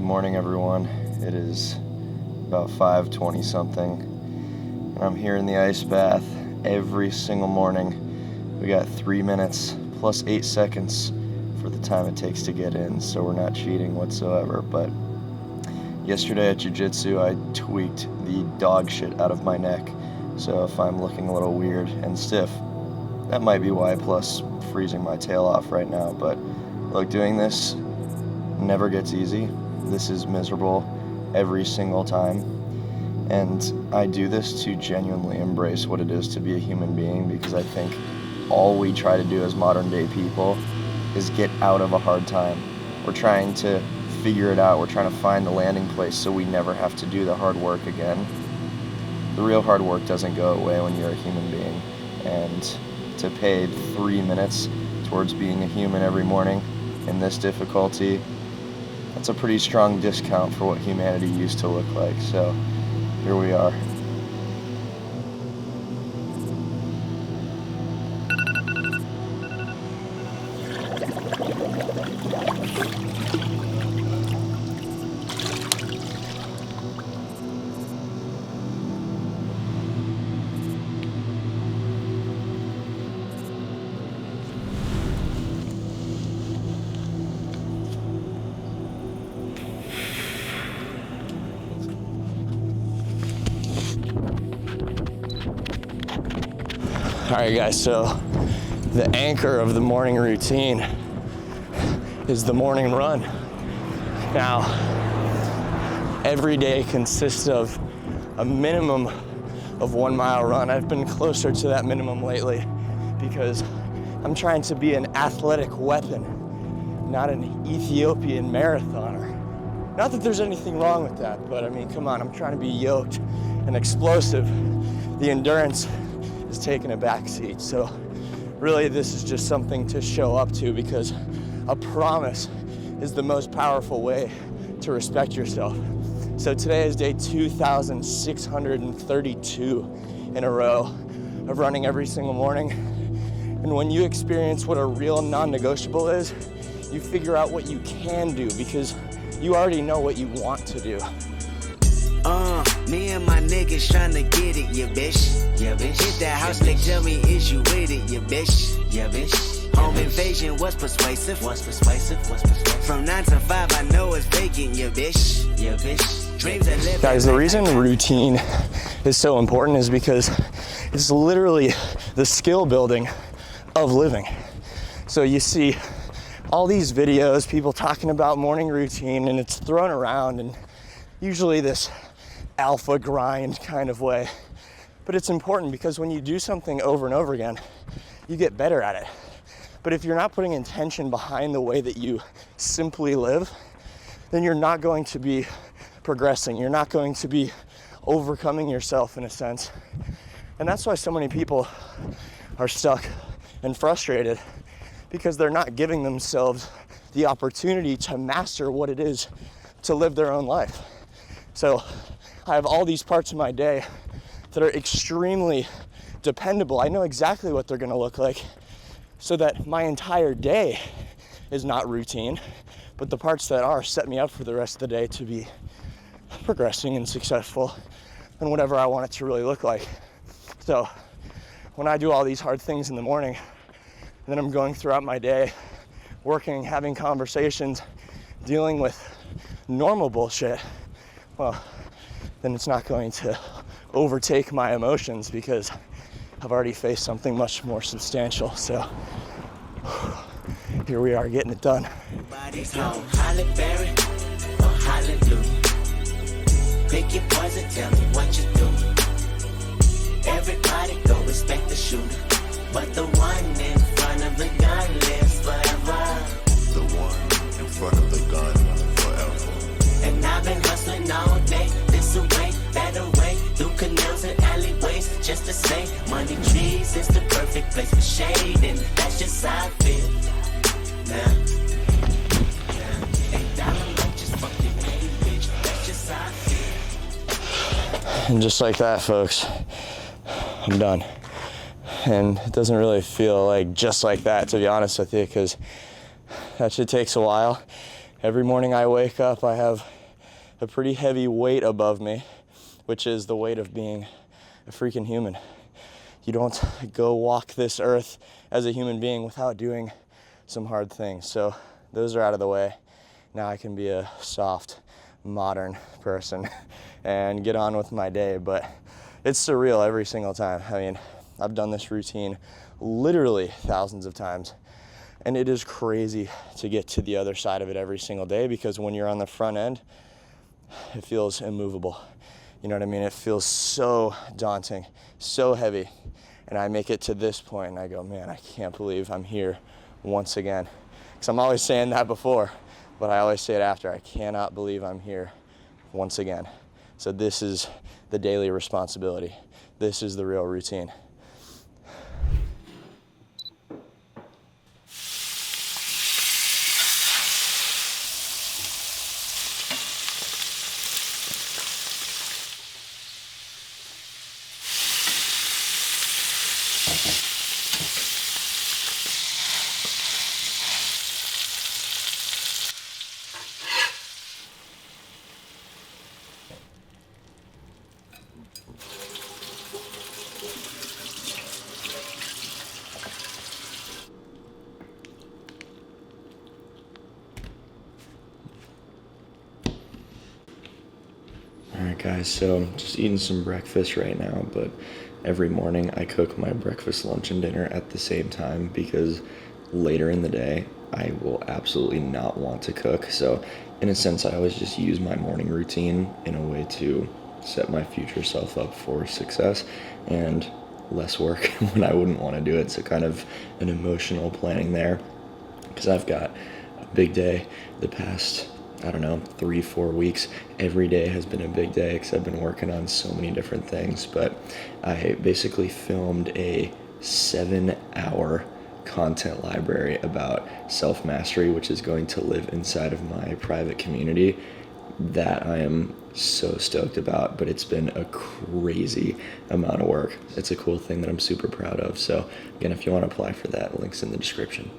morning, everyone. It is about 5:20 something, and I'm here in the ice bath every single morning. We got 3 minutes plus 8 seconds for the time it takes to get in, so we're not cheating whatsoever. But yesterday at jiu-jitsu, I tweaked the dog shit out of my neck, so if I'm looking a little weird and stiff, that might be why, plus freezing my tail off right now. But look, doing this never gets easy. This is miserable every single time, and I do this to genuinely embrace what it is to be a human being, because I think all we try to do as modern day people is get out of a hard time. We're trying to figure it out. We're trying to find the landing place so we never have to do the hard work again. The real hard work doesn't go away when you're a human being, and to pay 3 minutes towards being a human every morning in this difficulty, that's a pretty strong discount for what humanity used to look like. So here we are. All right, guys, so the anchor of the morning routine is the morning run. Now, every day consists of a minimum of 1 mile run. I've been closer to that minimum lately because I'm trying to be an athletic weapon, not an Ethiopian marathoner. Not that there's anything wrong with that, but I mean, come on, I'm trying to be yoked and explosive. The endurance is taking a back seat. So really this is just something to show up to, because a promise is the most powerful way to respect yourself. So today is day 2,632 in a row of running every single morning. And when you experience what a real non-negotiable is, you figure out what you can do, because you already know what you want to do. Me and my niggas tryna get it, yeah bitch. Yeah bitch. Hit that house, nigga, tell me is you with it, yeah bitch. Yeah bitch. Home invasion was persuasive. From 9 to 5, I know it's vacant, yeah bitch. Yeah bitch. Dreams that live. Guys, the reason routine is so important is because it's literally the skill building of living. So you see all these videos, people talking about morning routine, and it's thrown around in usually this alpha grind kind of way. But it's important because when you do something over and over again, you get better at it. But if you're not putting intention behind the way that you simply live, then you're not going to be progressing. You're not going to be overcoming yourself in a sense. And that's why so many people are stuck and frustrated, because they're not giving themselves the opportunity to master what it is to live their own life. So I have all these parts of my day that are extremely dependable. I know exactly what they're gonna look like, so that my entire day is not routine, but the parts that are set me up for the rest of the day to be progressing and successful and whatever I want it to really look like. So when I do all these hard things in the morning, and then I'm going throughout my day, working, having conversations, dealing with normal bullshit, well, then it's not going to overtake my emotions, because I've already faced something much more substantial. So here we are, getting it done. Everybody's home, Holly Berry or hallelujah. Pick your poison, tell me what you do. Everybody go respect the shooter, but the one in front of the gun lives forever. The one in front of the gun forever. And I've been hustling all day, this away, that away, through canals and alleyways, just to say, money trees is the perfect place for shade, and that's just how I feel. Now, $8 just fucking made, bitch, that's just how I feel. And just like that, folks, I'm done. And it doesn't really feel like just like that, to be honest with you, because that shit takes a while. Every morning I wake up, I have a pretty heavy weight above me, which is the weight of being a freaking human. You don't go walk this earth as a human being without doing some hard things. So those are out of the way. Now I can be a soft, modern person and get on with my day, but it's surreal every single time. I mean, I've done this routine literally thousands of times, and it is crazy to get to the other side of it every single day, because when you're on the front end, it feels immovable. You know what I mean? It feels so daunting, so heavy. And I make it to this point and I go, man, I can't believe I'm here once again. Because I'm always saying that before, but I always say it after. I cannot believe I'm here once again. So this is the daily responsibility. This is the real routine. Alright guys, so I'm just eating some breakfast right now, but every morning I cook my breakfast, lunch, and dinner at the same time, because later in the day I will absolutely not want to cook. So in a sense, I always just use my morning routine in a way to set my future self up for success and less work when I wouldn't want to do it. So kind of an emotional planning there, because I've got a big day the past, I don't know, 3-4 weeks. Every day has been a big day because I've been working on so many different things. But I basically filmed a 7-hour content library about self-mastery, which is going to live inside of my private community, that I am so stoked about. But it's been a crazy amount of work. It's a cool thing that I'm super proud of. So again, if you want to apply for that, link's in the description.